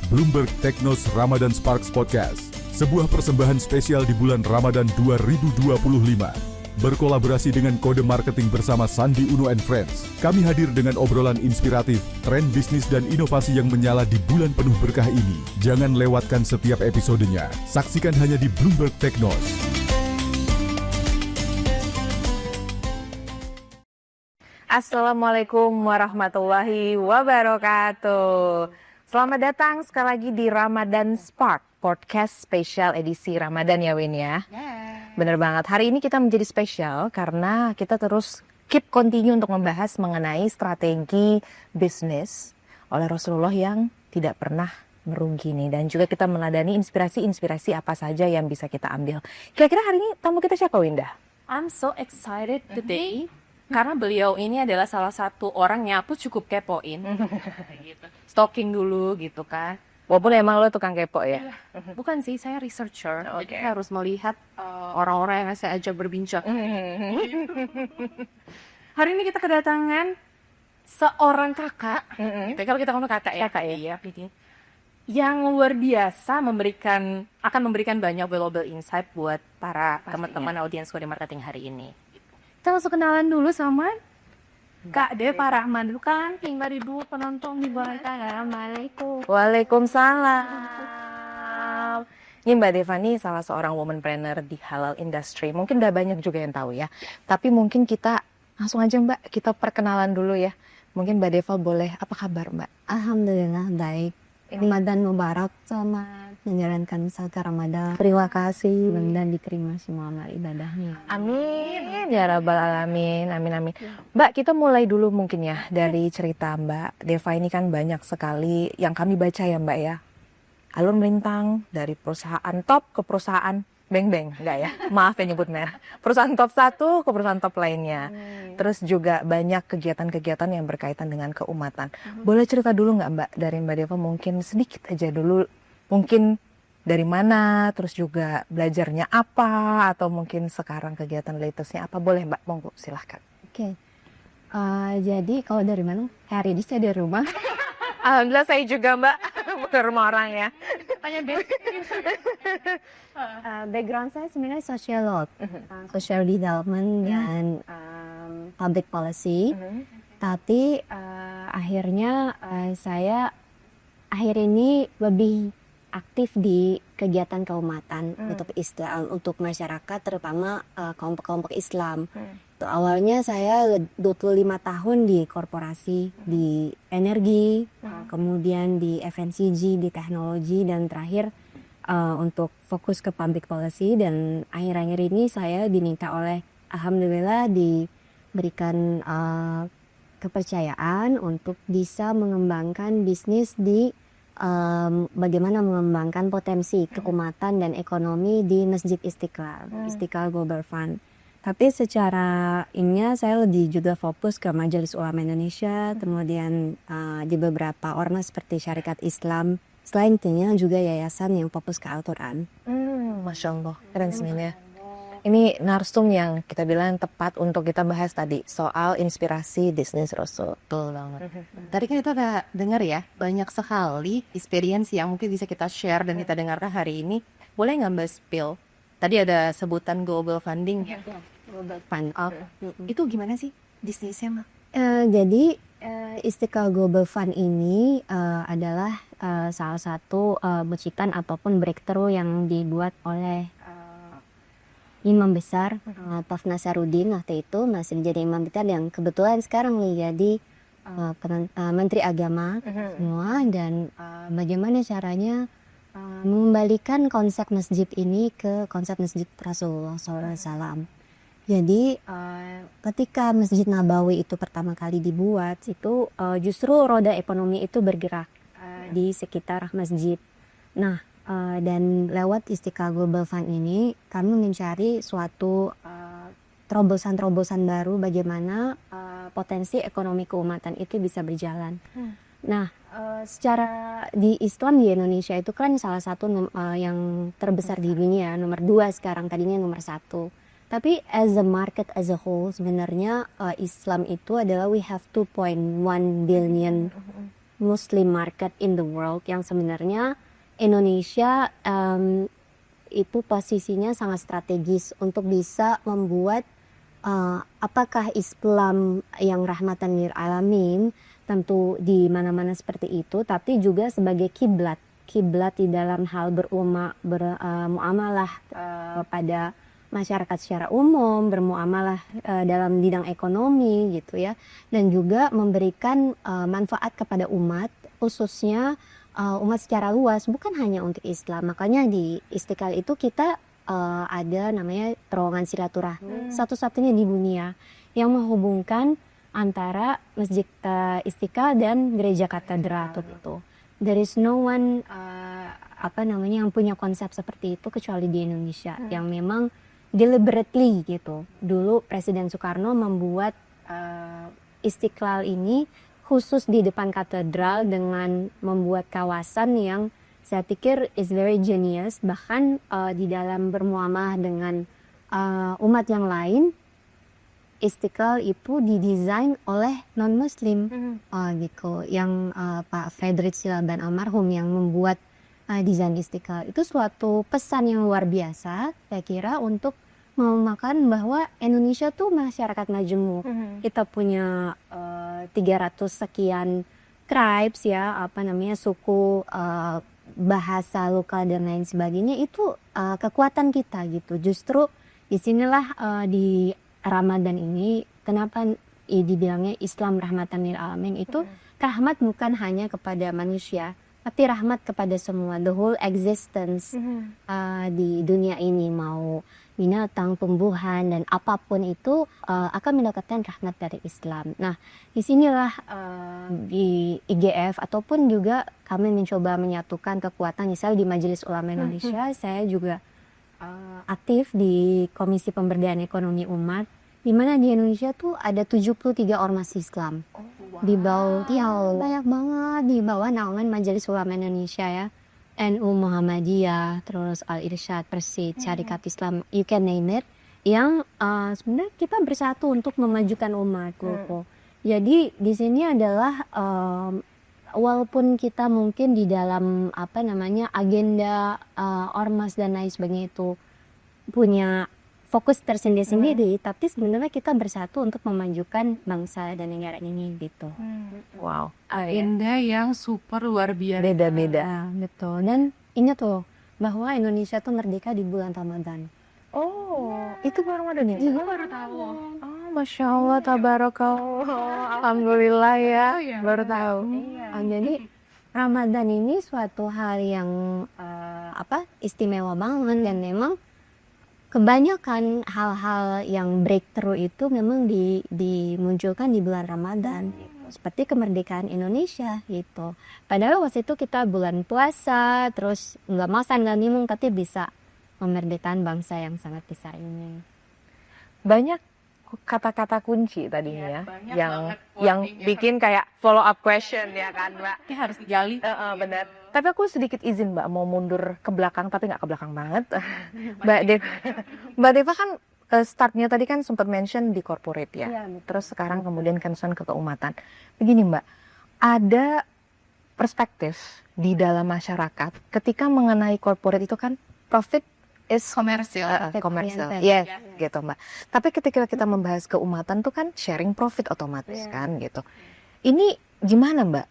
Bloomberg Technos Ramadan Sparks Podcast, sebuah persembahan spesial di bulan Ramadan 2025. Berkolaborasi dengan Kode Marketing bersama Sandi Uno and Friends, kami hadir dengan obrolan inspiratif, tren bisnis dan inovasi yang menyala di bulan penuh berkah ini. Jangan lewatkan setiap episodenya. Saksikan hanya di Bloomberg Technos. Assalamualaikum warahmatullahi wabarakatuh. Selamat datang sekali lagi di Ramadan Spark, podcast spesial edisi Ramadan ya Win ya. Bener banget, hari ini kita menjadi spesial karena kita terus keep continue untuk membahas mengenai strategi bisnis oleh Rasulullah yang tidak pernah merugi nih. Dan juga kita meladani inspirasi-inspirasi apa saja yang bisa kita ambil. Kira-kira hari ini tamu kita siapa Winda? I'm so excited today karena beliau ini adalah salah satu orang yang aku cukup kepoin. Gitu. Stalking dulu gitu kan. Walaupun emang lo tukang kepo ya? Bukan sih, saya researcher. Oke. Jadi saya harus melihat orang-orang yang saya ajak berbincang. Hari ini kita kedatangan seorang kakak. Gitu. Kalau kita ngomong kakak ya. Kakak ya? Iya, gitu. Yang luar biasa akan memberikan banyak valuable insight buat para teman-teman audiens Kode Marketing hari ini. Kita langsung kenalan dulu sama Kak Deva Rahman dulu kan, 5.000 penonton di bawah. Assalamualaikum. Waalaikumsalam. Ini Mbak Deva nih salah seorang womanpreneur di halal industry. Mungkin udah banyak juga yang tahu ya. Tapi mungkin kita langsung aja Mbak, kita perkenalan dulu ya. Mungkin Mbak Deva boleh, apa kabar Mbak? Alhamdulillah baik. Ramadan Mubarak, selamat menjalankan salat Ramadan. Terima kasih dan diterima semua amal ibadahnya. Amin ya rabbal alamin, amin. Mbak, kita mulai dulu mungkin ya dari cerita Mbak Deva ini kan banyak sekali yang kami baca ya Mbak ya. Alur melintang dari perusahaan top ke perusahaan beng-beng, enggak ya? Maaf ya nyebut merek. Perusahaan top satu ke perusahaan top lainnya. Terus juga banyak kegiatan-kegiatan yang berkaitan dengan keumatan. Boleh cerita dulu nggak Mbak dari Mbak Deva mungkin sedikit aja dulu. Mungkin dari mana, terus juga belajarnya apa, atau mungkin sekarang kegiatan latestnya apa. Boleh Mbak, monggo silahkan. Oke. Jadi kalau dari mana? Hari ini saya dari rumah. Alhamdulillah saya juga Mbak, bukan rumah orang ya. Tanya Beb. Background saya sebenarnya social work, social development dan public policy. Tapi akhirnya saya akhir ini lebih aktif di kegiatan keumatan untuk Islam, untuk masyarakat terutama kelompok-kelompok Islam. Awalnya saya 25 tahun di korporasi, di energi, kemudian di FMCG, di teknologi, dan terakhir untuk fokus ke public policy. Dan akhir-akhir ini saya diminta oleh, alhamdulillah diberikan kepercayaan untuk bisa mengembangkan bisnis di bagaimana mengembangkan potensi keumatan dan ekonomi di Masjid Istiqlal, Istiqlal Global Fund. Tapi secara ininya saya lebih juga fokus ke Majelis Ulama Indonesia, kemudian di beberapa ormas seperti Syarikat Islam, selain itunya juga yayasan yang fokus ke Al-Quran. Masya Allah, keren sebenarnya. Ini narsum yang kita bilang tepat untuk kita bahas tadi, soal inspirasi bisnis Rasul. Betul banget. Tadi kan kita udah dengar ya, banyak sekali experience yang mungkin bisa kita share dan kita dengarkan hari ini. Boleh nggak Mbak spill? Tadi ada sebutan global funding. Global Fund. Itu gimana sih bisnisnya Mbak? Jadi Istiqlal Global Fund ini adalah salah satu becikan ataupun breakthrough yang dibuat oleh Imam Besar Prof. Nasaruddin waktu itu masih menjadi Imam Besar yang kebetulan sekarang menjadi Menteri Agama semua. Dan bagaimana caranya mengembalikan konsep masjid ini ke konsep masjid Rasulullah SAW. Jadi ketika Masjid Nabawi itu pertama kali dibuat, itu justru roda ekonomi itu bergerak di sekitar masjid. Nah, dan lewat Istiqlal Global Fund ini kami mencari suatu terobosan-terobosan baru bagaimana potensi ekonomi keumatan itu bisa berjalan. Nah, secara di Islam di Indonesia itu kan salah satu yang terbesar di dunia, nomor 2 sekarang, tadinya nomor 1. Tapi as a market as a whole sebenarnya Islam itu adalah we have 2.1 billion Muslim market in the world, yang sebenarnya Indonesia itu posisinya sangat strategis untuk bisa membuat apakah Islam yang rahmatan lil alamin, tentu di mana-mana seperti itu, tapi juga sebagai kiblat di dalam hal bermuamalah pada masyarakat secara umum, bermuamalah dalam bidang ekonomi gitu ya, dan juga memberikan manfaat kepada umat, khususnya umat secara luas, bukan hanya untuk Islam. Makanya di Istiqlal itu kita ada namanya terowongan silaturahmi, satu-satunya di dunia yang menghubungkan antara Masjid Istiqlal dan Gereja Katedral itu. There is no one yang punya konsep seperti itu kecuali di Indonesia, yang memang deliberately gitu. Dulu Presiden Soekarno membuat Istiqlal ini khusus di depan katedral dengan membuat kawasan yang saya pikir is very genius. Bahkan di dalam bermuamalah dengan umat yang lain, Istiqlal itu didesain oleh non-Muslim gitu. Yang Pak Frederick Silaban almarhum yang membuat desain Istiqlal. Itu suatu pesan yang luar biasa, saya kira, untuk memakan bahwa Indonesia tuh masyarakat majemuk. Kita punya 300 sekian tribes ya, suku, bahasa lokal dan lain sebagainya. Itu kekuatan kita gitu. Justru disinilah di Ramadan ini kenapa dibilangnya Islam rahmatan lil alamin, itu rahmat bukan hanya kepada manusia, tapi rahmat kepada semua, the whole existence di dunia ini, mau binatang, tumbuhan, dan apapun itu akan mendapatkan rahmat dari Islam. Nah, disinilah di IGF ataupun juga kami mencoba menyatukan kekuatan, misalnya di Majelis Ulama Indonesia, saya juga aktif di Komisi Pemberdayaan Ekonomi Umat, di mana di Indonesia tuh ada 73 ormas Islam. Di bawah, banyak banget di bawah naungan Majelis Ulama Indonesia ya. NU Muhammadiyah, terus Al-Irsyad, Persid, Syarikat Islam, you can name it, yang sebenarnya kita bersatu untuk memajukan umat gitu. Jadi di sini adalah walaupun kita mungkin di dalam agenda ormas dan lain sebagainya itu punya fokus tersendiri-sendiri, tapi sebenarnya kita bersatu untuk memajukan bangsa dan negara ini gitu. Wow. Agenda yang super luar biasa. Beda-beda. Betul. Dan ingat tuh bahwa Indonesia tuh merdeka di bulan Ramadan. Oh, itu baru Ramadan ya? Gue baru tahu. Oh, Masya Allah, tabarakallah. Alhamdulillah ya, baru tahu. Jadi Ramadan ini suatu hal yang istimewa banget, dan memang kebanyakan hal-hal yang breakthrough itu memang dimunculkan di bulan Ramadan, seperti kemerdekaan Indonesia gitu. Padahal waktu itu kita bulan puasa, terus nggak makan nggak minum, tapi bisa memerdekakan bangsa yang sangat besar ini. Banyak kata-kata kunci tadinya yang bikin kayak follow up question ya kan Mbak. Ini harus digali. Benar. Tapi aku sedikit izin Mbak mau mundur ke belakang, tapi nggak ke belakang banget. Mbak Deva kan startnya tadi kan sempat mention di corporate ya. Terus sekarang kemudian concern ke keumatan. Begini Mbak, ada perspektif di dalam masyarakat ketika mengenai corporate itu kan profit is komersial, yes, gitu Mbak. Tapi ketika kita membahas keumatan tuh kan sharing profit otomatis kan gitu. Ini gimana Mbak?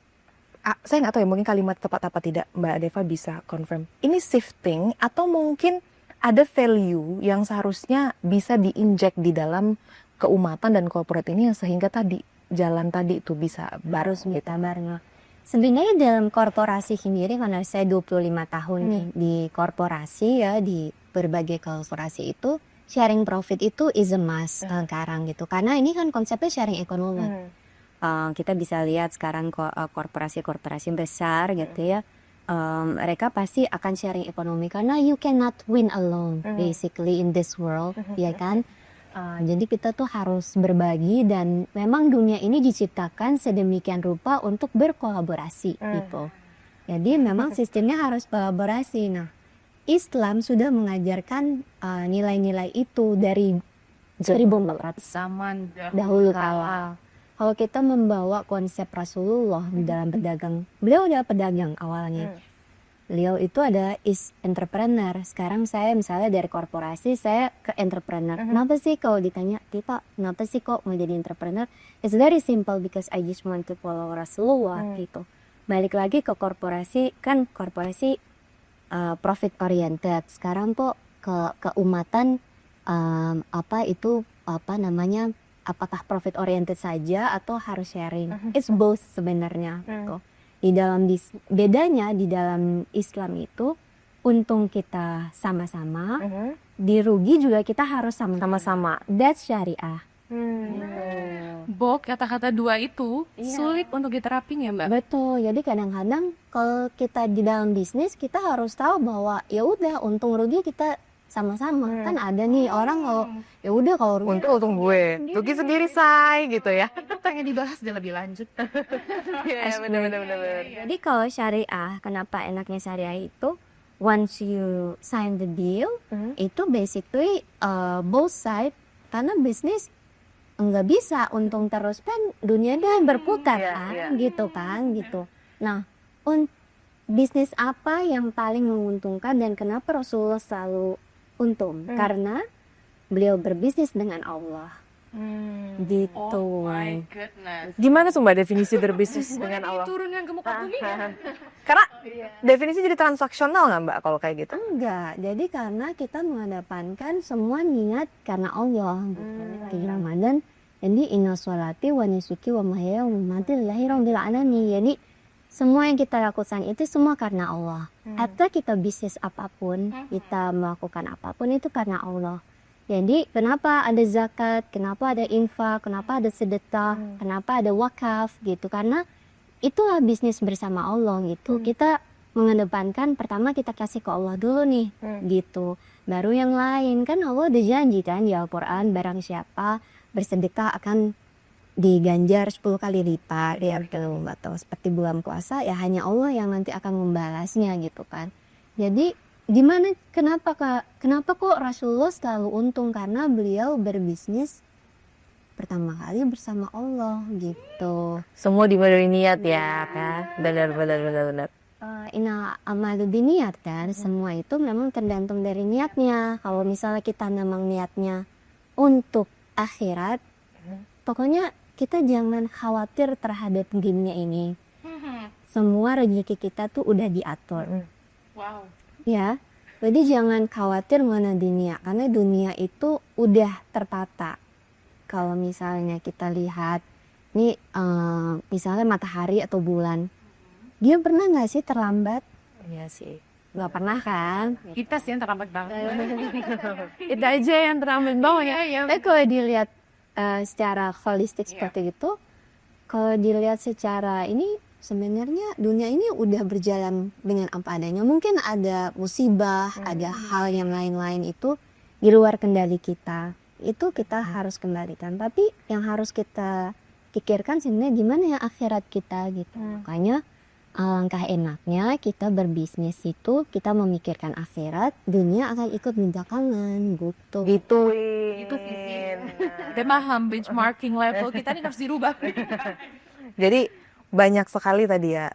Saya nggak tahu ya, mungkin kalimat tepat apa tidak Mbak Deva bisa confirm. Ini shifting atau mungkin ada value yang seharusnya bisa diinjek di dalam keumatan dan corporate ini yang sehingga tadi jalan tadi itu bisa Harus bareng. Sebenarnya dalam korporasi sendiri, karena saya 25 tahun nih di korporasi ya, di berbagai korporasi itu, sharing profit itu is a must sekarang gitu. Karena ini kan konsepnya sharing ekonomi. Kita bisa lihat sekarang korporasi-korporasi besar gitu ya, mereka pasti akan sharing ekonomi karena you cannot win alone basically in this world, ya kan? Jadi kita tuh harus berbagi, dan memang dunia ini diciptakan sedemikian rupa untuk berkolaborasi gitu. Jadi memang sistemnya harus kolaborasi. Nah, Islam sudah mengajarkan nilai-nilai itu dari 1400 Zaman dahulu kala. kalau kita membawa konsep Rasulullah di dalam berdagang, beliau adalah pedagang awalnya. Beliau itu is entrepreneur. Sekarang saya misalnya dari korporasi, saya ke entrepreneur. Kenapa sih kalau ditanya, Tita, kenapa sih kok mau jadi entrepreneur? It's very simple because I just want to follow Rasulullah gitu. Balik lagi ke korporasi, kan korporasi profit oriented. Sekarang kok ke keumatan apakah profit oriented saja atau harus sharing? It's both sebenarnya gitu. Di dalam bedanya di dalam Islam itu untung kita sama-sama, dirugi juga kita harus sama-sama. That's syariah. Bo, kata-kata dua itu sulit untuk diterapin ya Mbak? Betul. Jadi kadang-kadang kalau kita di dalam bisnis kita harus tahu bahwa ya udah untung rugi kita sama-sama. Kan ada nih orang kalau ya udah kalau rugi Untung gue, rugi sendiri say gitu ya. Pengen dibahas dia lebih lanjut. Iya benar. Jadi kalau syariah, kenapa enaknya syariah itu once you sign the deal, itu basically both side, karena bisnis nggak bisa untung terus kan dunia dan berputar gitu kan gitu. Nah, bisnis apa yang paling menguntungkan dan kenapa Rasulullah selalu untung? Karena beliau berbisnis dengan Allah. Gitu. Oh my goodness. Gimana tuh Mbak definisi berbisnis dengan Allah? Turun yang ke muka bumi kan? Karena definisi jadi transaksional nggak Mbak kalau kayak gitu? Enggak, jadi karena kita mengedepankan semua niat karena Allah gitu. Di Ramadan, jadi inna sholati wa nusuki wa mahyaya wa mamati lillahi rabbil alamin. Jadi semua yang kita lakukan itu semua karena Allah. Atau kita bisnis apapun, kita melakukan apapun itu karena Allah. Jadi kenapa ada zakat, kenapa ada infak, kenapa ada sedekah, kenapa ada wakaf gitu, karena itulah bisnis bersama Allah gitu. Kita mengedepankan pertama kita kasih ke Allah dulu nih gitu. Baru yang lain, kan Allah udah janji kan di Al-Quran, barang siapa bersedekah akan diganjar 10 kali lipat ya gitu. Atau seperti bulan puasa ya hanya Allah yang nanti akan membalasnya gitu kan. Jadi gimana, kenapa kok Rasulullah selalu untung? Karena beliau berbisnis pertama kali bersama Allah gitu. Semua dimulai dari niat ya kan? Benar. Ina amalu biniat kan, semua itu memang tergantung dari niatnya. Kalau misalnya kita memang niatnya untuk akhirat, pokoknya kita jangan khawatir terhadap dunia ini. Semua rezeki kita tuh udah diatur. Wow. Ya, jadi jangan khawatir mengenai dunia, karena dunia itu udah tertata. Kalau misalnya kita lihat, nih misalnya matahari atau bulan, dia pernah nggak sih terlambat? Iya sih. Nggak pernah kan? Kita sih yang terlambat banget. Itu aja yang terlambat banget ya. Tapi kalau dilihat secara holistik seperti itu, kalau dilihat secara ini, sebenarnya dunia ini udah berjalan dengan apa adanya. Mungkin ada musibah, ada hal yang lain-lain itu di luar kendali kita. Itu kita harus kembalikan. Tapi yang harus kita pikirkan sebenarnya gimana ya akhirat kita gitu. Makanya alangkah enaknya kita berbisnis itu kita memikirkan akhirat, dunia akan ikut belakangan gitu. Itu sih. Dan paham benchmarking level kita ini harus dirubah. Jadi banyak sekali tadi ya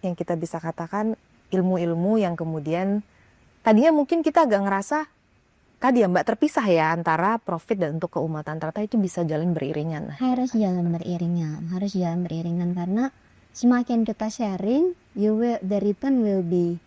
yang kita bisa katakan ilmu-ilmu yang kemudian tadinya mungkin kita agak ngerasa tadi ya Mbak terpisah ya antara profit dan untuk keumatan, ternyata itu bisa jalan beriringan. Harus jalan beriringan karena semakin kita sharing, the return will be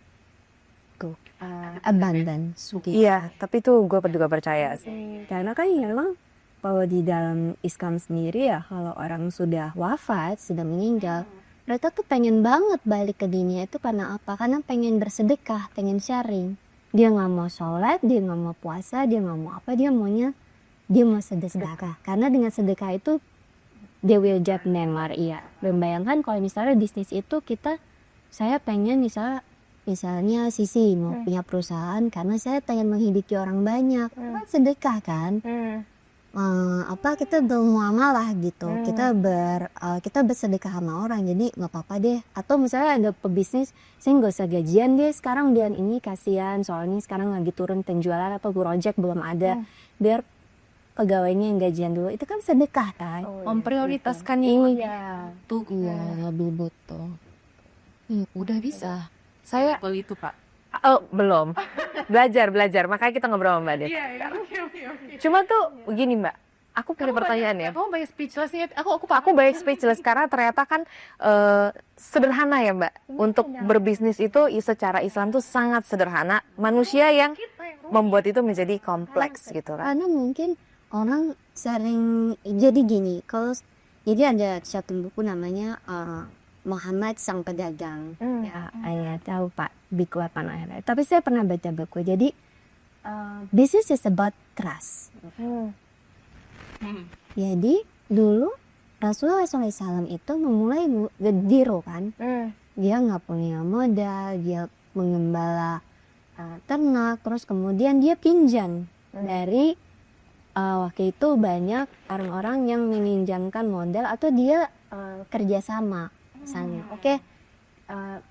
abundant. Iya, tapi itu gue juga percaya sih. Karena kan memang kalau di dalam Islam sendiri ya, kalau orang sudah wafat, sudah meninggal, mereka tuh pengen banget balik ke dunia itu karena apa? Karena pengen bersedekah, pengen sharing. Dia nggak mau sholat, dia nggak mau puasa, dia nggak mau apa, dia mau sedekah. Karena dengan sedekah itu they will get memory ya. Membayangkan kalau misalnya bisnis itu saya pengen misalnya Sisi mau punya perusahaan karena saya pengen menghidupi orang banyak, kan sedekah kan. Kita bermuamalah gitu, kita bersedekah sama orang, jadi nggak apa-apa deh. Atau misalnya ada pebisnis, saya nggak usah gajian deh sekarang, bulan ini kasihan soalnya sekarang lagi turun penjualan atau project belum ada, biar pegawainya yang gajian dulu, itu kan sedekah kan. Memprioritaskan yang Iya, tuh. iya, lebih butuh. Udah bisa. Saya Betul itu, Pak. Oh, belum. Belajar. Makanya kita ngobrol sama Mbak Dev. Oke. Cuma tuh begini Mbak, aku punya pertanyaan ya. Kamu banyak speechless-nya. Aku baik speechless karena ternyata kan sederhana ya Mbak. Untuk berbisnis itu secara Islam tuh sangat sederhana. Manusia yang membuat itu menjadi kompleks gitu kan. Karena mungkin orang sering jadi gini, jadi ada satu buku namanya Muhammad Sang Pedagang. Ya, saya tahu Pak Biku apa namanya. Tapi saya pernah baca buku. Jadi business is about trust. Jadi dulu Rasulullah SAW itu memulai gediro kan. Dia nggak punya modal, dia mengembala ternak, terus kemudian dia pinjam dari waktu itu banyak orang-orang yang meminjamkan modal atau dia kerjasama misalnya.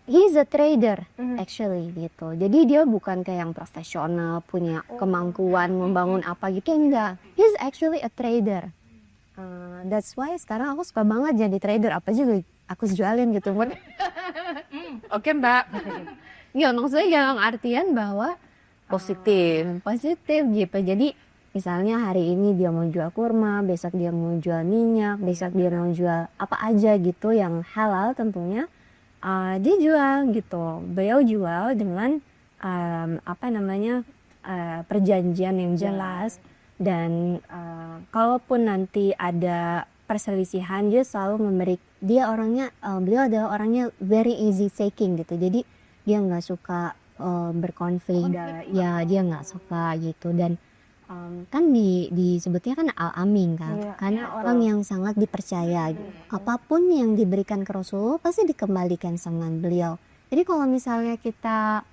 He's a trader actually gitu. Jadi dia bukan kayak yang profesional punya kemampuan membangun apa gitu, enggak. He's actually a trader. That's why sekarang aku suka banget jadi trader, apa juga aku jualin gitu. Oke, Mbak. Ya maksudnya yang artian bahwa positif gitu. Jadi misalnya hari ini dia mau jual kurma, besok dia mau jual minyak, besok dia mau jual apa aja gitu yang halal tentunya, dia jual gitu. Beliau jual dengan perjanjian yang jelas, dan kalaupun nanti ada perselisihan dia selalu beliau adalah orangnya very easy taking gitu. Jadi dia nggak suka berkonflik, ya dia nggak suka gitu. Dan kan disebutnya kan al-amin kan, karena orang yang sangat dipercaya gitu. Apapun yang diberikan ke Rasulullah pasti dikembalikan sama beliau. Jadi kalau misalnya kita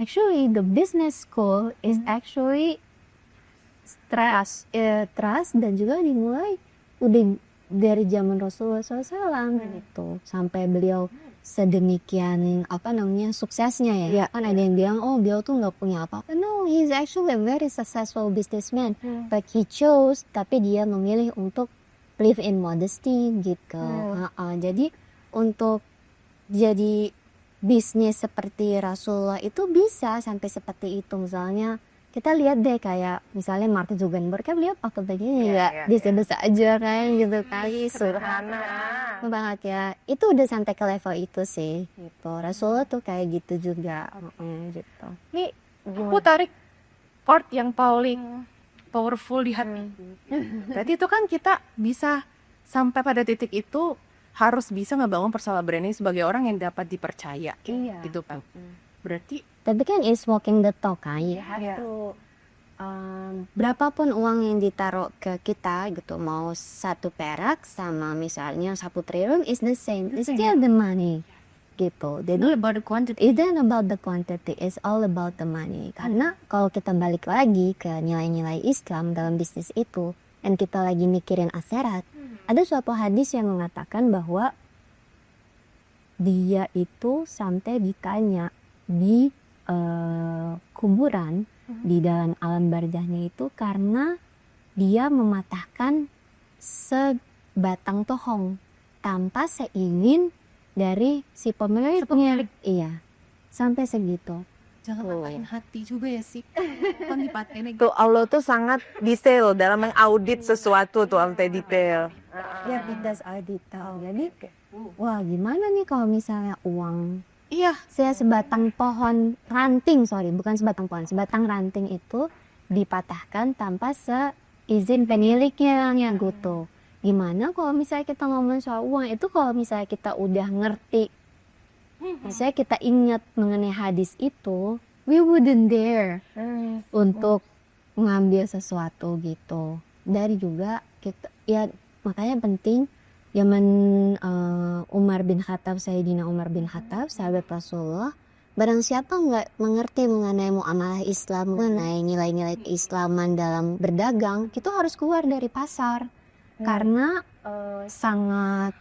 actually the business school is actually trust dan juga dimulai udah dari zaman Rasulullah SAW gitu sampai beliau sedemikian suksesnya ya. Kan ada yang bilang beliau tuh nggak punya apa-apa. No, he's actually a very successful businessman, but he chose, tapi dia memilih untuk live in modesty gitu. Jadi untuk jadi bisnis seperti Rasulullah itu bisa sampai seperti itu. Misalnya kita lihat deh kayak misalnya Mark Zuckerberg kan beliau pakai begini bisa aja kan gitu kali sederhana banget ya. Itu udah sampai ke level itu sih gitu. Rasulullah tuh kayak gitu juga gitu. Nih, aku tarik part yang paling powerful di hati. Berarti itu kan kita bisa sampai pada titik itu harus bisa ngebangun personal branding sebagai orang yang dapat dipercaya. Gitu kan. Berarti tapi kan is walking the talk kan ya. Berapapun uang yang ditaruh ke kita gitu, mau 1 perak sama misalnya 1 triliun is the same. It's still the money gitu. Jadi about the quantity. It's not about the quantity, it's all about the money. Karena kalau kita balik lagi ke nilai-nilai Islam dalam bisnis itu, dan kita lagi mikirin akhirat, ada suatu hadis yang mengatakan bahwa dia itu sampai ditanya di kuburan di dalam alam barzahnya itu karena dia mematahkan sebatang tohong tanpa seizin dari si pemilik. Iya, sampai segitu. Jangan patahin hati juga ya sih. Kan dipatenin. Tuh Allah tuh sangat detail dalam mengaudit sesuatu tuh sampai detail. Ya, that's all detail. Jadi wah gimana nih kalau misalnya uang saya sebatang pohon ranting, bukan sebatang pohon, sebatang ranting itu dipatahkan tanpa seizin pemiliknya yang gitu. Gimana kalau misalnya kita ngomong soal uang itu, kalau misalnya kita udah ngerti, misalnya kita ingat mengenai hadis itu, we wouldn't dare untuk mengambil sesuatu gitu. Dari juga kita, ya makanya penting zaman Sayyidina Umar bin Khattab, sahabat Rasulullah, barang siapa nggak mengerti mengenai muamalah Islam, mengenai nilai-nilai keislaman dalam berdagang, itu harus keluar dari pasar. Karena sangat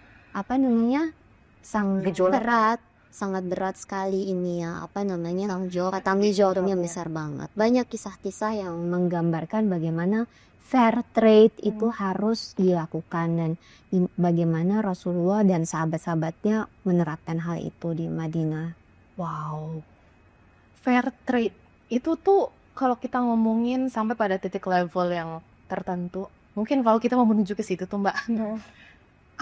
sangat berat sekali ini ya, tanggung jawabnya besar banget. Banyak kisah-kisah yang menggambarkan bagaimana fair trade itu harus dilakukan, dan bagaimana Rasulullah dan sahabat-sahabatnya menerapkan hal itu di Madinah. Wow. Fair trade itu tuh kalau kita ngomongin sampai pada titik level yang tertentu, mungkin kalau kita mau menuju ke situ tuh Mbak,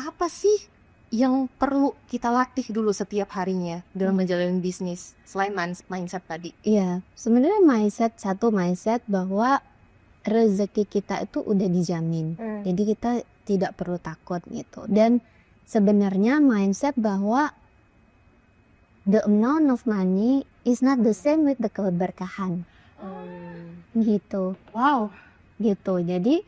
apa sih yang perlu kita latih dulu setiap harinya dalam menjalani bisnis selain mindset tadi? Iya, sebenarnya mindset bahwa rezeki kita itu udah dijamin. Jadi kita tidak perlu takut gitu. Dan sebenarnya mindset bahwa the amount of money is not the same with the keberkahan. Gitu. Wow. Gitu. Jadi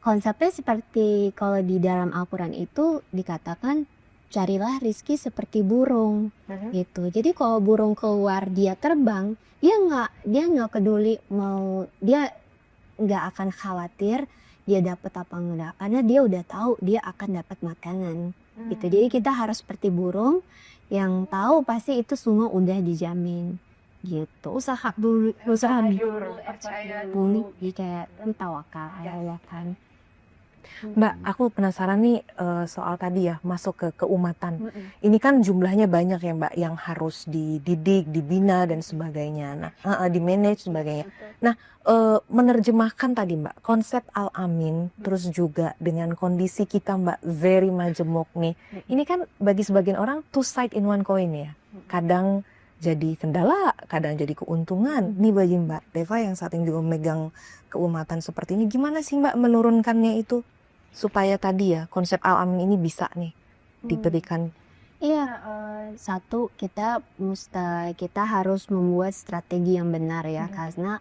konsepnya seperti kalau di dalam Al-Quran itu dikatakan carilah rizki seperti burung gitu. Jadi kalau burung keluar dia terbang, dia nggak peduli dia nggak akan khawatir dia dapat apa enggak, karena dia udah tahu dia akan dapat makanan gitu. Jadi kita harus seperti burung yang tahu pasti itu semua udah dijamin gitu. Usaha dulu jadi kayak tawakal ya kan. Mbak, aku penasaran nih soal tadi ya, masuk ke keumatan. Ini kan jumlahnya banyak ya Mbak, yang harus dididik, dibina dan sebagainya. Nah, di-manage sebagainya. Nah, menerjemahkan tadi Mbak, konsep Al-Amin, terus juga dengan kondisi kita Mbak, very majemuk nih. Ini kan bagi sebagian orang two side in one coin ya. Kadang jadi kendala, kadang jadi keuntungan. Nih bagi Mbak Deva yang saat ini juga memegang keumatan seperti ini, gimana sih Mbak menurunkannya itu? Supaya tadi ya konsep Al-Amin ini bisa nih diberikan. Iya, satu kita harus membuat strategi yang benar ya, karena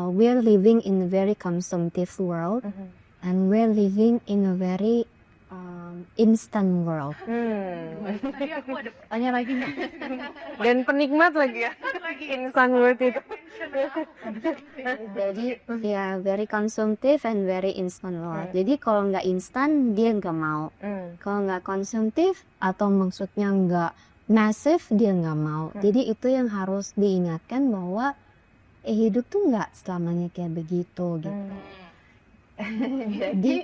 we're living in a very consumptive world and we're living in a very instant world. Tadi aku ada pertanyaan lagi nih. Dan penikmat lagi ya, instant world itu. Jadi ya very consumptive and very instant world. Jadi kalau nggak instan dia nggak mau. Kalau nggak konsumtif atau maksudnya nggak massive dia nggak mau. Jadi itu yang harus diingatkan bahwa hidup tuh nggak selamanya kayak begitu gitu. Jadi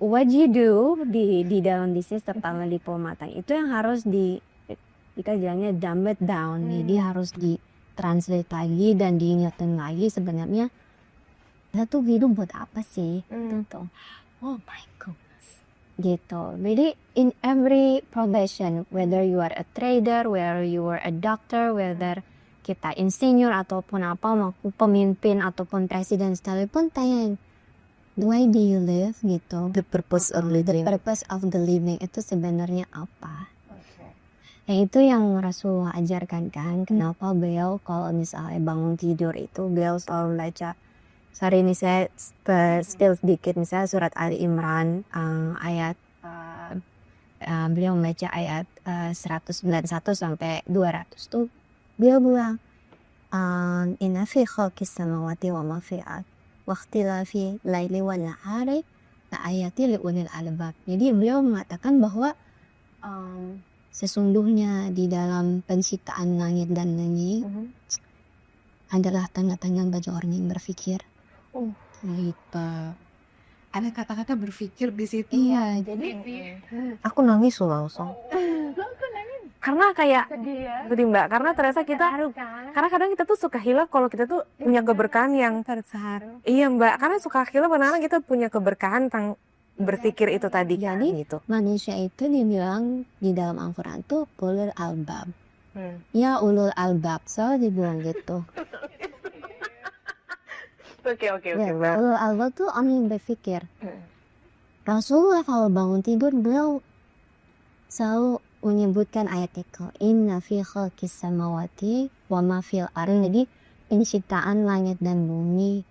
what you do di dalam bisnis terutama di peumatan itu yang harus kita bilangnya dumb it down. Jadi harus ditranslate lagi dan diingatkan lagi sebenarnya kita tuh hidup buat apa sih gitu. Oh my goodness gitu. Jadi in every profession, whether you are a trader, whether you are a doctor, whether kita insinyur ataupun apa, pemimpin ataupun presiden sekalipun tanya why do you live gitu. The purpose of living. The purpose of the living itu sebenarnya apa? Ya itu yang Rasulullah ajarkan kan. Kenapa beliau kalau misalnya bangun tidur itu beliau selalu baca. Sorry ini saya spill sedikit, misalnya surat Ali Imran ayat beliau membaca ayat 191 sampai 200 tuh beliau bilang inna fi khalqis samawati wa ma fi waqtilafi laili wa nahari la'ayati liulil albab. Jadi beliau mengatakan bahwa sesungguhnya di dalam penciptaan langit dan bumi adalah tanda-tanda bagi orang yang berpikir. Gitu. Ada kata-kata berpikir di situ. Iya, jadi Aku nangis loh langsung. Karena kayak tadi Mbak, karena terasa kita karena kadang kita tuh suka hilaf kalau kita tuh punya keberkahan yang terharu. Iya Mbak, karena suka hilaf karena kita punya keberkahan tentang berpikir itu tadi kan gitu. manusia itu dibilang di dalam Al-Quran tuh ulul albab. Ya ulul albab, so dibilang gitu. Oke Ya, Mbak. ulul albab tuh orang yang berpikir. Rasulullah kalau bangun tidur beliau selalu menyebutkan ayat itu, inna fi khalqis samawati wa ma fil ardh. Jadi penciptaan langit dan bumi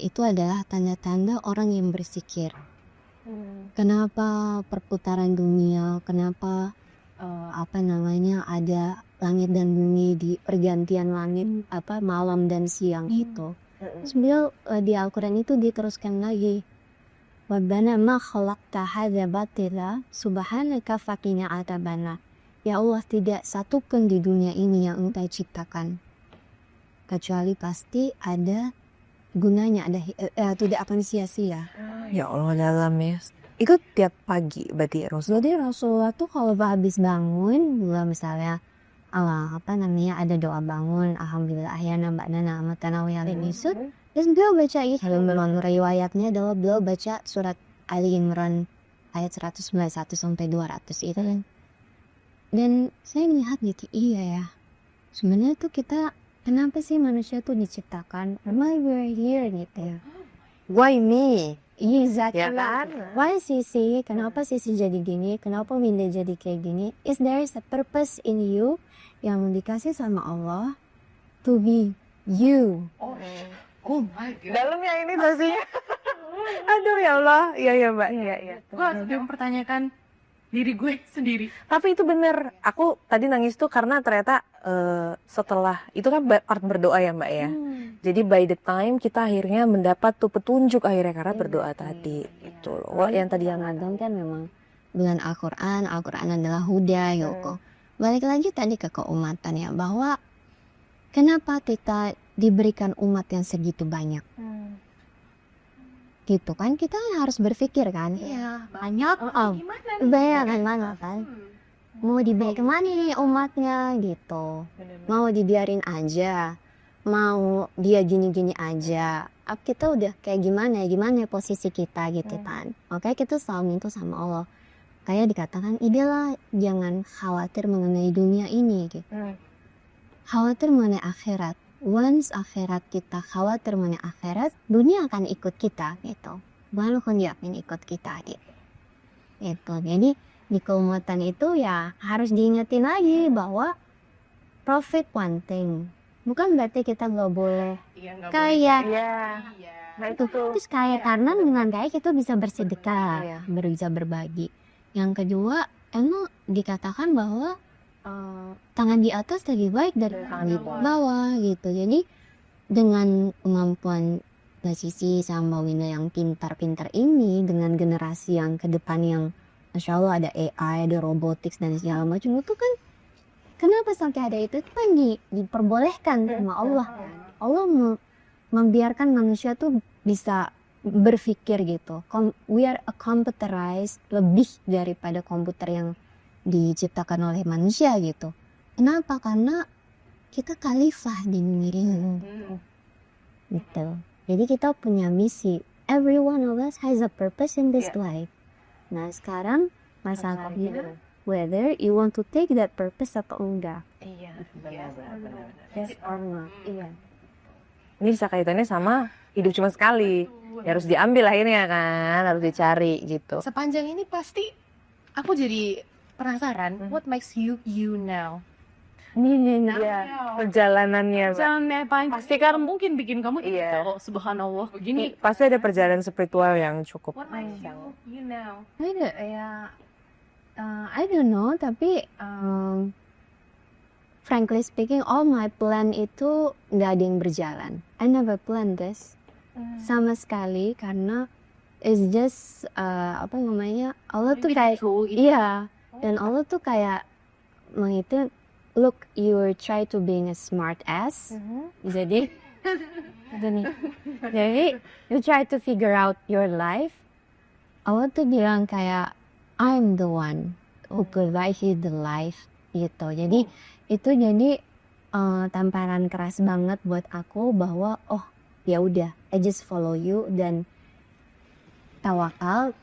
itu adalah tanda-tanda orang yang berpikir. Kenapa perputaran dunia, kenapa ada langit dan bumi di pergantian langit malam dan siang itu. Terus beliau di Al-Quran itu diteruskan lagi, Rabbana ma khalaqta hadza batila subhanaka faqina adzabannar. Ya Allah, tidak satu pun di dunia ini yang Engkau ciptakan kecuali pasti ada gunanya, ada tidak akan sia-sia. Ya Allah dalam ya. Itu tiap pagi berarti Rasul. Jadi Rasulullah tuh kalau habis bangun, misalnya ada doa bangun, alhamdulillah ahyana ba'dana amatana wa yalin isut. Terus beliau baca menurut riwayatnya adalah beliau baca surat Ali Imran ayat 191 sampai 200 itu kan. Dan saya melihat gitu, iya ya. Sebenarnya tuh kita, kenapa sih manusia tuh diciptakan? Why we're here gitu ya. Why me? Exactly. Ya kan? Why Sisi? Kenapa Sisi jadi gini? Kenapa Winda jadi kayak gini? Is there a purpose in you yang dikasih sama Allah to be you? Oh my god. Dalam ya ini pastinya. Aduh ya Allah. Iya Mbak. Iya. Gue harus mempertanyakan diri gue sendiri. Tapi itu bener. Aku tadi nangis tuh karena ternyata setelah itu kan part berdoa ya Mbak ya. Jadi by the time kita akhirnya mendapat tuh petunjuk akhirnya karena berdoa tadi. Itu loh. Yang tadi yang Ramadan kan memang bulan Al-Quran adalah huda Yoko. Balik lagi tadi ke keumatan ya, bahwa kenapa kita diberikan umat yang segitu banyak? Gitu kan, kita harus berpikir kan. Iya, Banyak, gimana banyak mana kan. Mau dibawa kemana nih umatnya gitu. Mau dibiarin aja. Mau dia gini-gini aja. Kita udah kayak gimana posisi kita gitu kan. Makanya kita selalu minta sama Allah. Kayak dikatakan, idelah jangan khawatir mengenai dunia ini gitu. Khawatir mengenai akhirat. Once akhirat kita khawatir mengenai akhirat, dunia akan ikut kita gitu. Walaupun dia akan ikut kita gitu. Jadi di keumatan itu ya harus diingetin lagi bahwa profit one thing. Bukan berarti kita nggak boleh kaya. Nah itu tuh. Terus kaya karena dengan kaya kita bisa bersedekah, bisa berbagi. Yang kedua, emang dikatakan bahwa tangan di atas lebih baik dari tangan di bawah gitu. Jadi dengan kemampuan Mbak Sisi sama Winda yang pintar-pintar ini, dengan generasi yang ke depan yang Masya Allah ada AI, ada robotics dan segala macam, itu kan kenapa sampai ada itu kan diperbolehkan sama Allah. Allah membiarkan manusia tuh bisa berpikir gitu. We are a computerized, lebih daripada komputer yang diciptakan oleh manusia gitu. Kenapa? Karena kita khalifah di dunia ini. Gitu. Jadi kita punya misi. Every one of us has a purpose in this life. Nah sekarang masalahnya whether you want to take that purpose atau enggak. Iya. Yes or no. Iya. Ini bisa kaitannya sama hidup cuma sekali. Ya, harus diambil akhirnya kan, harus dicari gitu. Sepanjang ini pasti aku jadi penasaran, what makes you now? Ini perjalanannya, Mbak. Jangan paling pasti kan mungkin bikin kamu Iya. oh subhanallah begini. Pasti ada perjalanan spiritual yang cukup What makes you now? I don't know, tapi frankly speaking, all my plan itu nggak ada yang berjalan. I never planned this sama sekali karena it's just Allah tuh kayak iya, dan Allah tuh kayak itu look, you try to being a smart ass. Jadi you try to figure out your life. Allah tuh bilang kayak I'm the one who provide you the life gitu. Jadi itu tamparan keras banget buat aku bahwa oh ya udah, I just follow you dan tawakal.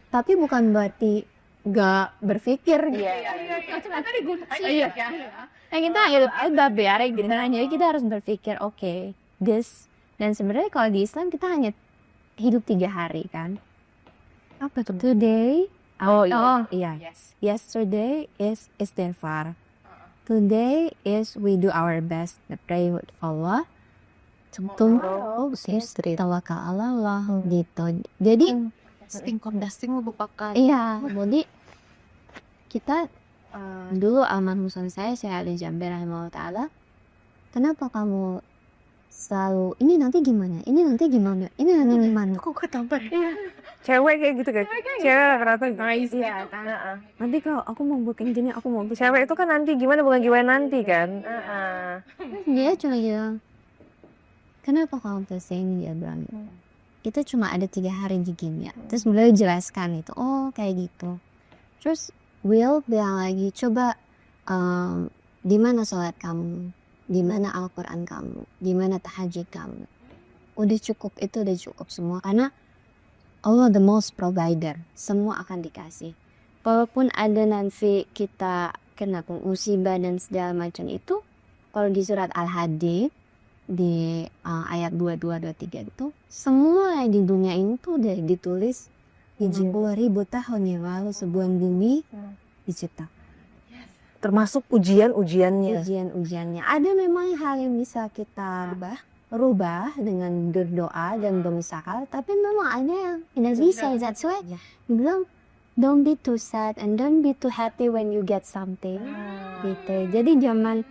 Tapi bukan berarti gak berpikir gitu. Kita udah biarin gitu. Jadi kita harus berpikir oke, this. Dan sebenarnya kalau di Islam kita hanya hidup 3 hari kan. Apa tuh? Today. Iya. Yesterday is istighfar. Today is we do our best to pray with Allah. Tomorrow is tawakal Allah gitu. Jadi Kondasing merupakan iya, jadi kita dulu almarhum suami saya Ali Jamber rahimahullah taala, kenapa kamu selalu ini nanti gimana? Kok ketampar? cewek kayak gitu kan. Cewek rata-rata Iya kan. Nanti kalau aku mau booking gini, aku mau Cewek itu kan nanti gimana bukan gimana nanti kan. dia cuma bilang kenapa kamu pusing, dia bilang gitu. Kita cuma ada 3 hari di dunia. Terus beliau jelaskan itu, oh kayak gitu. Terus Will bilang lagi, coba di mana sholat kamu, di mana Al-Quran kamu, di mana tahajud kamu. Udah cukup, itu udah cukup semua. Karena Allah the most provider, semua akan dikasih. Walaupun ada nanti kita kena musibah dan segala macam itu, kalau di surat Al-Hadid di ayat 22-23 itu, semua yang di dunia ini tuh udah ditulis 70.000 tahun yang lalu sebelum bumi dicipta. Termasuk ujian-ujiannya. Ujian-ujiannya. Ada memang hal yang bisa kita rubah dengan berdoa dan berusaha, tapi memang ada yang tidak bisa. That's why bilang, don't be too sad and don't be too happy when you get something. Gitu. Jadi jangan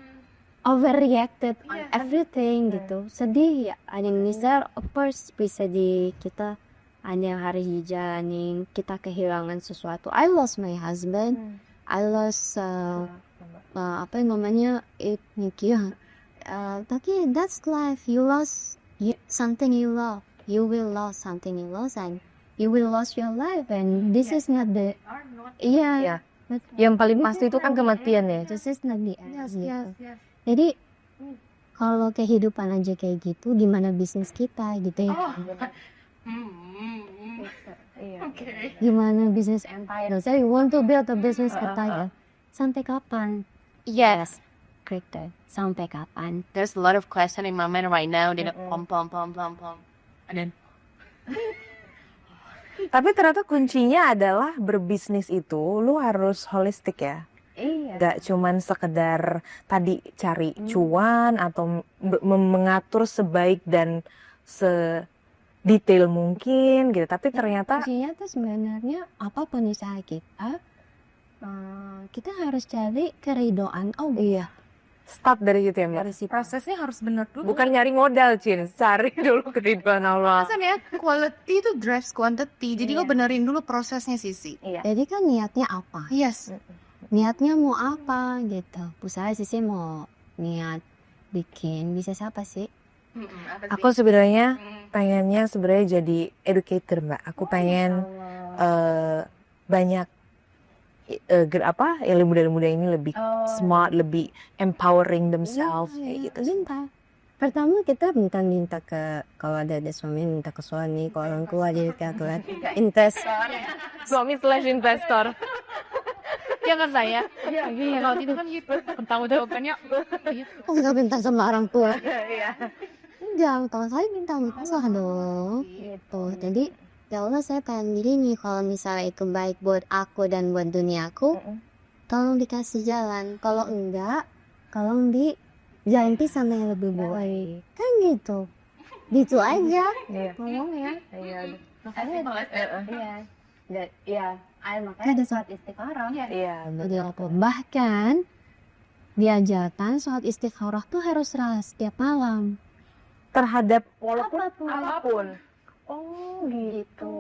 overreacted on everything gitu. Sedih ya, ada yang misal, of course bisa di kita ada yang harus dijalanin, kita kehilangan sesuatu. I lost my husband, I lost apa yang namanya tapi that's life. You lost something you love, you will lose something you lost, and you will lose your life, and this is not the Iya. Yang paling pasti itu kan kematian ya. this is not the end gitu. Jadi kalau kehidupan aja kayak gitu, gimana bisnis kita gitu ya? Gimana bisnis empire? Saya want to build a business empire. Sampai kapan? Yes. Kristen, sampai kapan? There's a lot of question in my mind right now. Dia pom. And then Tapi ternyata kuncinya adalah berbisnis itu lu harus holistik ya. Iya. Gak cuman sekedar tadi cari cuan atau mengatur sebaik dan sedetail mungkin gitu. Tapi ternyata Kuncinya tuh sebenarnya apapun usaha kita, kita harus cari keridoan Allah. iya, start dari situ ya Mbak. prosesnya harus benar dulu. Bukan nyari modal, Cin. Cari dulu keridhaan Allah. Alasan ya, quality itu drives quantity. Jadi lo benerin dulu prosesnya Sisi. Jadi kan niatnya apa? Yes. Niatnya mau apa gitu. Misalnya Sisi mau niat bikin bisnis apa sih? Aku sebenarnya pengennya sebenarnya jadi educator Mbak. Aku pengen banyak yang muda-muda ini lebih smart, lebih empowering themselves kayak gitu. Minta. Pertama kita minta ke, kalau ada suami minta ke suami, kalau orang tua jadi ke invest. Suami / investor. Ya kan saya? Iya, kalau itu kan gitu. Tentang jawabannya. Kok nggak minta sama orang tua? Iya. Enggak, kalau saya minta Allah dong. Gitu. Jadi ya Allah, saya pengen gini, kalau misalnya itu baik buat aku dan buat duniaku, tolong dikasih jalan. Kalau enggak, tolong diganti sama yang lebih baik. Kan gitu. Gitu aja. Tolong ya. Iya. Makanya ada sholat istikharah. Iya. Bahkan diajarkan sholat istikharah tuh harus setiap malam. Terhadap walaupun apapun. Oh gitu.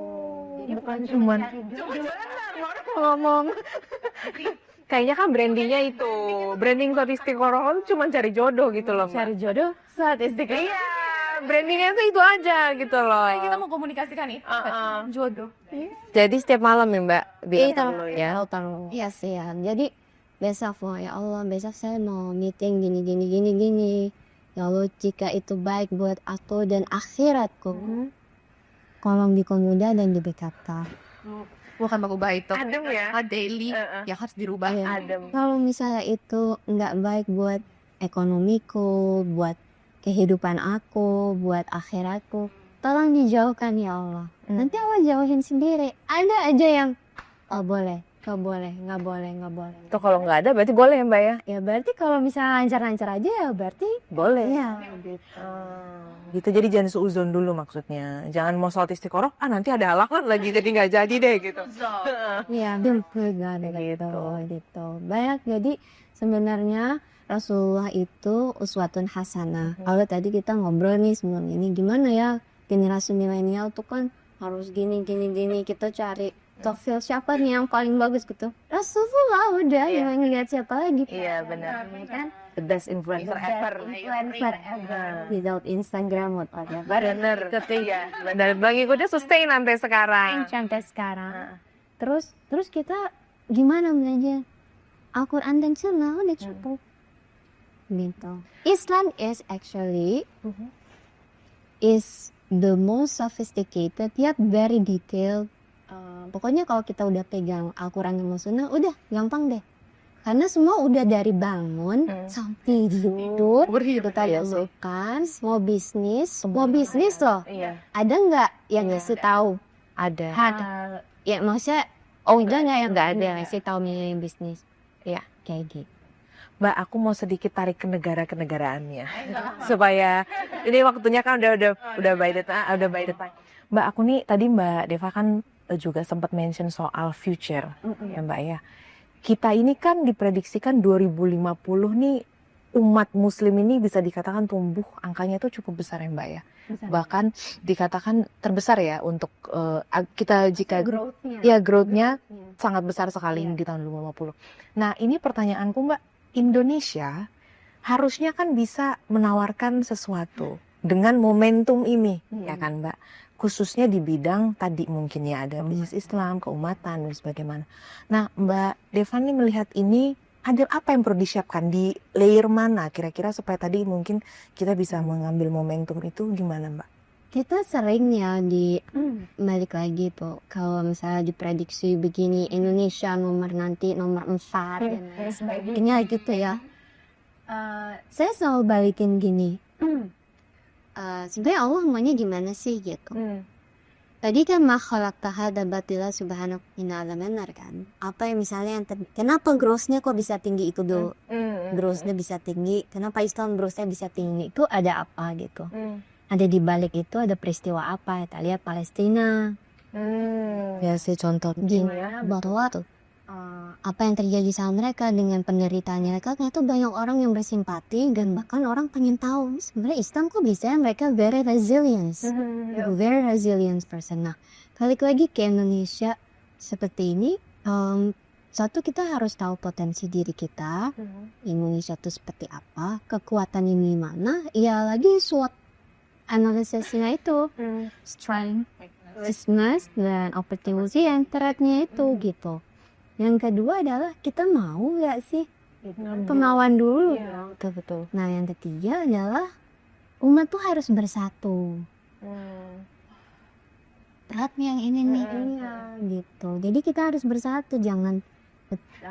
Jadi bukan cuman ngomong. Kayaknya kan brandingnya itu. Branding sholat istikharah itu cuma cari jodoh gitu loh. Cari jodoh saat istiqomah. Iya. Brandingnya itu aja gitu loh. Kita mau komunikasikan nih. Jodoh. Jadi setiap malam ya Mbak. Ya. Iya sih ya. Jadi besok ya Allah, besok saya mau meeting gini. Ya Allah, jika itu baik buat aku dan akhiratku, tolong dipermudah dan diberkati. Bukan merubah itu. Adem ya. Daily yang harus dirubah. Adem. Kalau misalnya itu nggak baik buat ekonomiku, buat kehidupan aku, buat akhiratku, tolong dijauhkan ya Allah. Nanti Allah jauhin sendiri. Ada aja yang nggak boleh. Tuh kalau nggak ada berarti boleh ya Mbak ya? Ya berarti kalau misalnya lancar-lancar aja ya berarti Boleh. ya. Gitu, jadi jangan seuzon dulu maksudnya. Jangan mau sholat istikharah, nanti ada halangan lagi jadi nggak jadi deh gitu. Iya, benar gitu. Banyak, jadi sebenarnya Rasulullah itu uswatun hasanah. Kalau tadi kita ngobrol nih sebelum ini, gimana ya generasi milenial tuh kan harus gini, kita cari profil siapa nih yang paling bagus gitu. Rasulullah udah yang ngeliat siapa lagi. Iya benar. Ya kan? The best influencer ever. Influencer ever. Without Instagram whatever. Bener. Ketiga. Bener. Bang ikutnya sustain sampai sekarang. Sampai sekarang. Terus kita gimana belajar Al-Quran dan Sunnah udah cukup. Gitu. Islam is actually is the most sophisticated yet very detailed. Pokoknya kalau kita udah pegang Al-Quran dan Sunnah udah gampang deh. Karena semua udah dari bangun sampai tidur, kita lakukan semua bisnis loh. Iya. Ada nggak yang ngasih tahu? Ada. Ya maksudnya, enggak nggak yang nggak ada yang ngasih tahu milih bisnis. Ya kayak gitu. Mbak, aku mau sedikit tarik ke negara-kenegaraannya supaya ini waktunya kan udah by the time. Mbak, aku nih tadi Mbak Deva kan juga sempat mention soal future ya Mbak ya. Kita ini kan diprediksikan 2050 nih umat muslim ini bisa dikatakan tumbuh angkanya itu cukup besar ya Mbak ya. Bahkan dikatakan terbesar ya untuk kita jika growth-nya sangat besar sekali di tahun 2050. Nah, ini pertanyaanku Mbak, Indonesia harusnya kan bisa menawarkan sesuatu dengan momentum ini ya kan Mbak. Khususnya di bidang tadi mungkin ya ada bisnis Islam, keumatan dan sebagaimana. Nah Mbak Deva nih melihat ini ada apa yang perlu disiapkan di layer mana kira-kira supaya tadi mungkin kita bisa mengambil momentum itu gimana Mbak? Kita sering ya balik lagi tuh kalau misalnya diprediksi begini Indonesia nomor 4 dan sebagainya gitu ya. Saya selalu balikin gini. Sebenarnya Allah maunya gimana sih gitu. Tadi kan makhluk tahada batila subhanahu wa ta'ala benar kan. Apa yang misalnya yang kenapa growth-nya kok bisa tinggi itu dulu. Growth-nya bisa tinggi. Kenapa Islam growth-nya bisa tinggi. Itu ada apa gitu. Ada di balik itu ada peristiwa apa. Kita lihat Palestina. Ya sih contoh. Gini bahwa tuh apa yang terjadi sama mereka dengan penderitaan mereka, ternyata banyak orang yang bersimpati dan bahkan orang pengen tahu sebenarnya Islam kok bisa ya mereka very resilient person. Nah balik lagi ke Indonesia seperti ini, satu kita harus tahu potensi diri kita, Indonesia itu seperti apa, kekuatan ini mana, ya lagi SWOT analisisnya itu, strength, weakness dan opportunity yang threat-nya itu gitu. Yang kedua adalah kita mau nggak sih kemauan dulu. Betul. Nah yang ketiga adalah umat tuh harus bersatu. Beratnya yang ini nih gitu. Jadi kita harus bersatu, jangan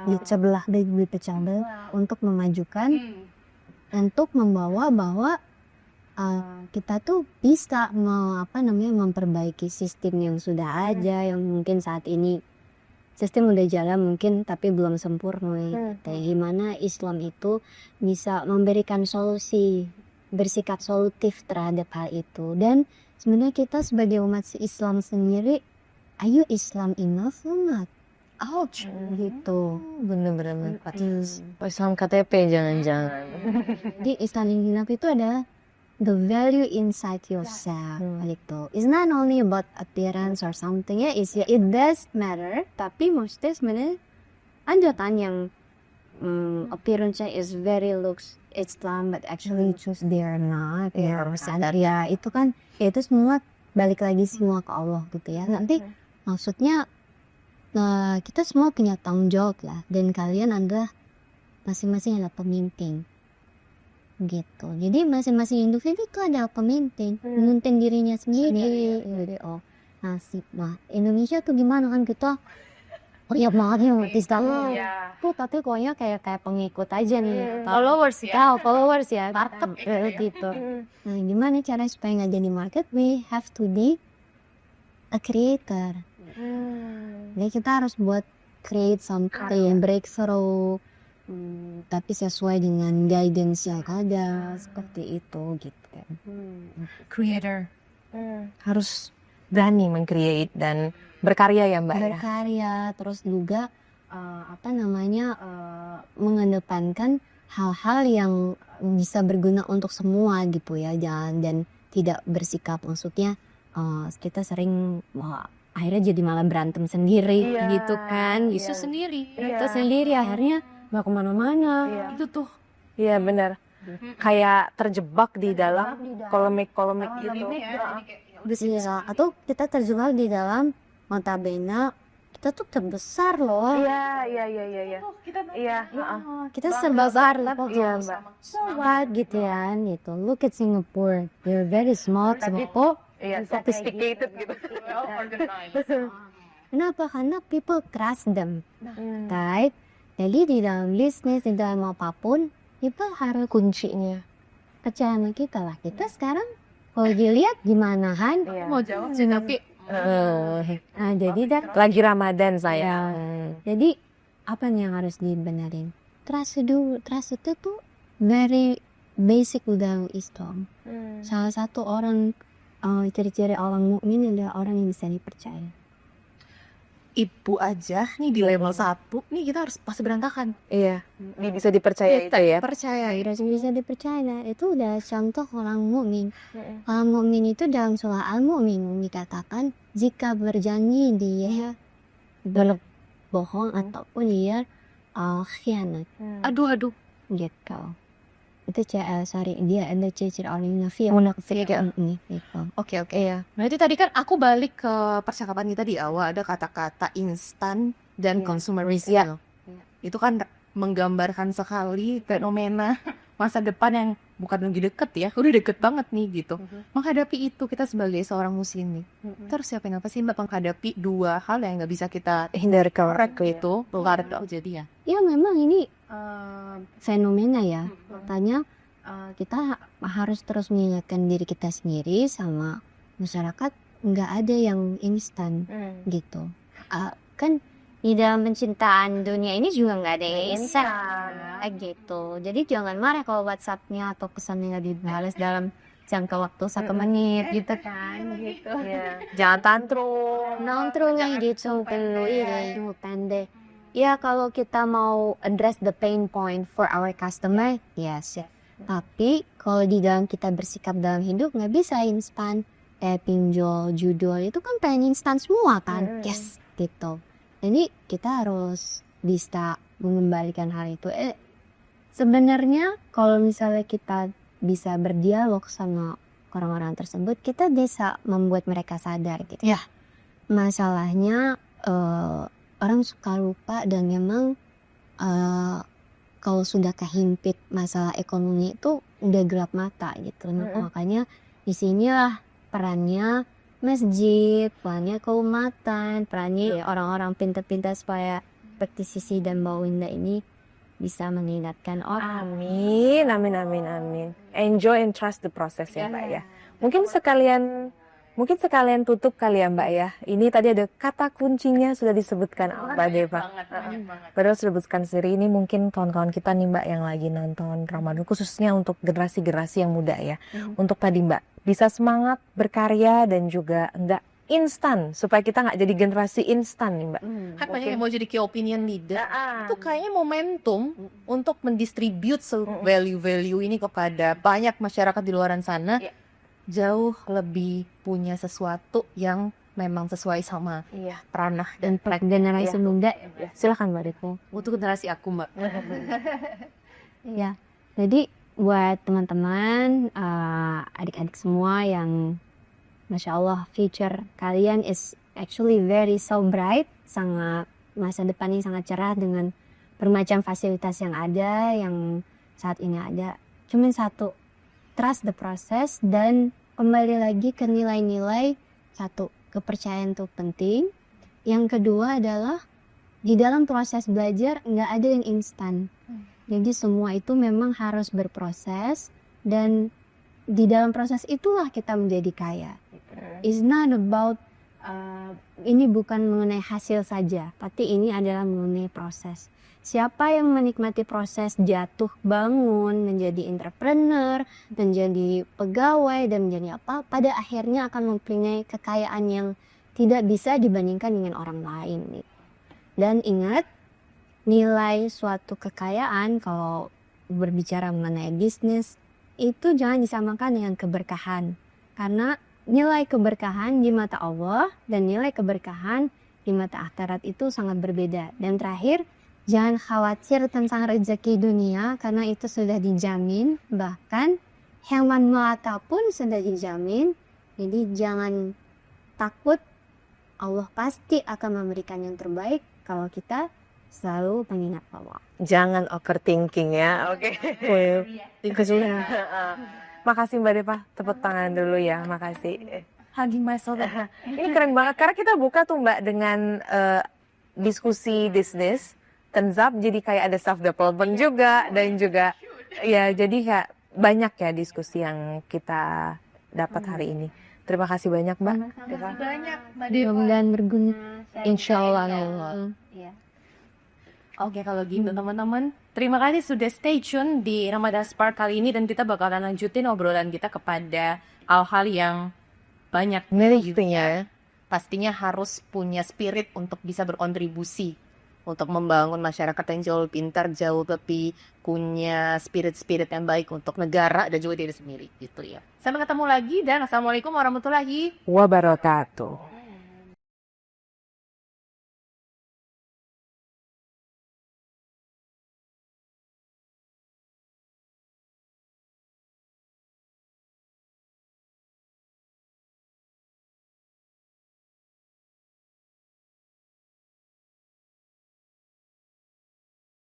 dipecah belah untuk memajukan, untuk membawa bahwa kita tuh bisa memperbaiki sistem yang sudah ada, yang mungkin saat ini sistem udah jalan mungkin tapi belum sempurna. Kayak gimana Islam itu bisa memberikan solusi, bersikap solutif terhadap hal itu. Dan sebenarnya kita sebagai umat Islam sendiri, ayo Islam enough umat. Ouch gitu. Bener-bener Islam KTP jangan-jangan. Jadi Islam enough itu adalah the value inside yourself gitu. It's not only about appearance or something ya, it does matter. Tapi maksudnya sebenarnya ada kan yang appearance-nya is very looks Islam but actually choose they are not. Sadar ya itu kan ya itu semua balik lagi semua ke Allah gitu ya. Nanti maksudnya kita semua punya tanggung jawab lah, dan kalian adalah masing-masing adalah pemimpin. Gitu. Jadi masing-masing individu itu ada pemimpin, memimpin dirinya sendiri. Nasib. Nah, Indonesia tuh gimana kan kita banyak banget yang Islam. Tuh tapi pokoknya kayak pengikut aja nih. Followers ya. Market gitu. Nah, gimana cara supaya nggak jadi market? We have to be a creator. Jadi kita harus buat create something, breakthrough. Tapi sesuai dengan guidance yang ada, seperti itu gitu kan. Creator harus berani meng-create dan berkarya ya Mbak. Berkarya, terus juga mengedepankan hal-hal yang bisa berguna untuk semua gitu ya, dan tidak bersikap maksudnya kita sering akhirnya jadi malah berantem sendiri Iya, gitu kan, isu iya. sendiri, Iya. kita sendiri akhirnya nggak kemana-mana. Iya. Itu tuh. Iya benar. Kayak terjebak di dalam polemik-polemik gitu. Bisa atau kita terjebak di dalam notabene kita tuh terbesar loh. Iya. Iya. Kita sebesar lah Iya, Mbak. so what gitu ya gitu. Look at Singapore, they're very small. Singapore Iya, sophisticated gitu. kenapa? Karena people trust them, right? Jadi di dalam bisnis, di dalam apapun, people harus kuncinya percaya sama kita lah. Kita sekarang kalau dilihat gimana kan? Iya. Mau jawab sih tapi Nah jadi Lagi Ramadan saya. jadi apa nih yang harus dibenerin? Trust dulu, trust itu tuh very basic dalam Islam. Salah satu orang ciri-ciri orang mukmin adalah orang yang bisa dipercaya. ibu aja nih di level 1 nih kita harus pasti berantakan. Iya. Bisa dipercaya itu ya. Percaya Harus bisa dipercaya. Nah, itu udah contoh orang mukmin. Orang mukmin itu dalam surah Al-Mu'min dikatakan jika berjanji dia berbohong ataupun dia khianat Aduh. gitu. Itu dia ada ciri-ciri orang munafik gitu. Oke. Iya. Berarti tadi kan aku balik ke percakapan kita di awal, ada kata-kata instan dan Iya. consumerism. Iya. Itu kan menggambarkan sekali fenomena masa depan yang bukan lagi deket ya, udah deket banget nih gitu. Menghadapi itu kita sebagai seorang muslim nih, kita harus siapin apa sih Mbak menghadapi dua hal yang nggak bisa kita Hindari korek itu, keluar jadi ya. Ya memang ini fenomena ya. Makanya kita harus terus mengingatkan diri kita sendiri sama masyarakat nggak ada yang instan gitu. Kan di dalam pencintaan dunia ini juga nggak ada yang instan gitu. Jadi jangan marah kalau WhatsApp-nya atau pesannya nggak dibalas dalam jangka waktu 1 menit gitu kan gitu. Jangan tantrum. Nongkrong gitu perlu ini pendek. Ya kalau kita mau address the pain point for our customer, yes. Tapi kalau di dalam kita bersikap dalam hidup nggak bisa instan. Pinjol, judul itu kan pengen instan semua kan, yes gitu. Jadi kita harus bisa mengembalikan hal itu. Sebenarnya kalau misalnya kita bisa berdialog sama orang-orang tersebut, kita bisa membuat mereka sadar gitu. Ya. Masalahnya orang suka lupa dan memang kalau sudah kehimpit masalah ekonomi itu udah gelap mata gitu. Makanya di sinilah perannya masjid, perannya keumatan, perannya orang-orang pintar-pintar supaya seperti Sisi dan Mbak Winda ini bisa mengingatkan orang. Amin. Enjoy and trust the process ya Mbak ya. Mungkin sekalian tutup kali ya Mbak ya. Ini tadi ada kata kuncinya sudah disebutkan Mbak Deva. Padahal sudah disebutkan sendiri, ini mungkin kawan-kawan kita nih Mbak yang lagi nonton Ramadan, khususnya untuk generasi-generasi yang muda ya. Untuk tadi Mbak, bisa semangat berkarya dan juga enggak instan, supaya kita nggak jadi generasi instan nih Mbak. Kan banyak yang mau jadi key opinion leader. Itu kayaknya momentum untuk mendistribute value-value ini kepada banyak masyarakat di luar sana. Jauh lebih punya sesuatu yang memang sesuai sama ranah dan Generasi muda, silakan Mbak Deko. untuk generasi aku Mbak. Ya, jadi buat teman-teman, adik-adik semua yang Masya Allah future kalian is actually very so bright, sangat masa depan ini sangat cerah dengan bermacam fasilitas yang ada, yang saat ini ada. Cuma satu, trust the process dan kembali lagi ke nilai-nilai. Satu, kepercayaan itu penting. Yang kedua adalah di dalam proses belajar nggak ada yang instan. Jadi semua itu memang harus berproses dan di dalam proses itulah kita menjadi kaya. It's not about ini bukan mengenai hasil saja, tapi ini adalah mengenai proses. Siapa yang menikmati proses jatuh bangun, menjadi entrepreneur, menjadi pegawai dan menjadi apa, pada akhirnya akan mempunyai kekayaan yang tidak bisa dibandingkan dengan orang lain. Dan ingat, nilai suatu kekayaan kalau berbicara mengenai bisnis itu jangan disamakan dengan keberkahan, karena nilai keberkahan di mata Allah dan nilai keberkahan di mata akhirat itu sangat berbeda. Dan terakhir, jangan khawatir tentang rezeki dunia karena itu sudah dijamin, bahkan hewan melata pun sudah dijamin. Jadi jangan takut, Allah pasti akan memberikan yang terbaik kalau kita selalu mengingat Allah. Jangan overthinking ya, oke. Makasih Mbak Deva, tepuk tangan dulu ya, makasih. Hugging myself. Ini keren banget, karena kita buka tuh Mbak dengan diskusi bisnis, turns up jadi kayak ada self development juga, dan juga ya jadi kayak banyak ya diskusi yang kita dapat hari ini. Terima kasih banyak Mbak. Banyak, Mbak Deva. Mudah-mudahan berguna. Insya Allah. Oke, kalau gitu teman-teman, terima kasih sudah stay tune di Ramadan Spark kali ini, dan kita bakalan lanjutin obrolan kita kepada hal-hal yang banyak. Ya. Pastinya harus punya spirit untuk bisa berkontribusi untuk membangun masyarakat yang jauh lebih pintar, jauh lebih punya spirit-spirit yang baik untuk negara dan juga diri sendiri gitu ya. Sampai ketemu lagi dan assalamualaikum warahmatullahi Wabarakatuh.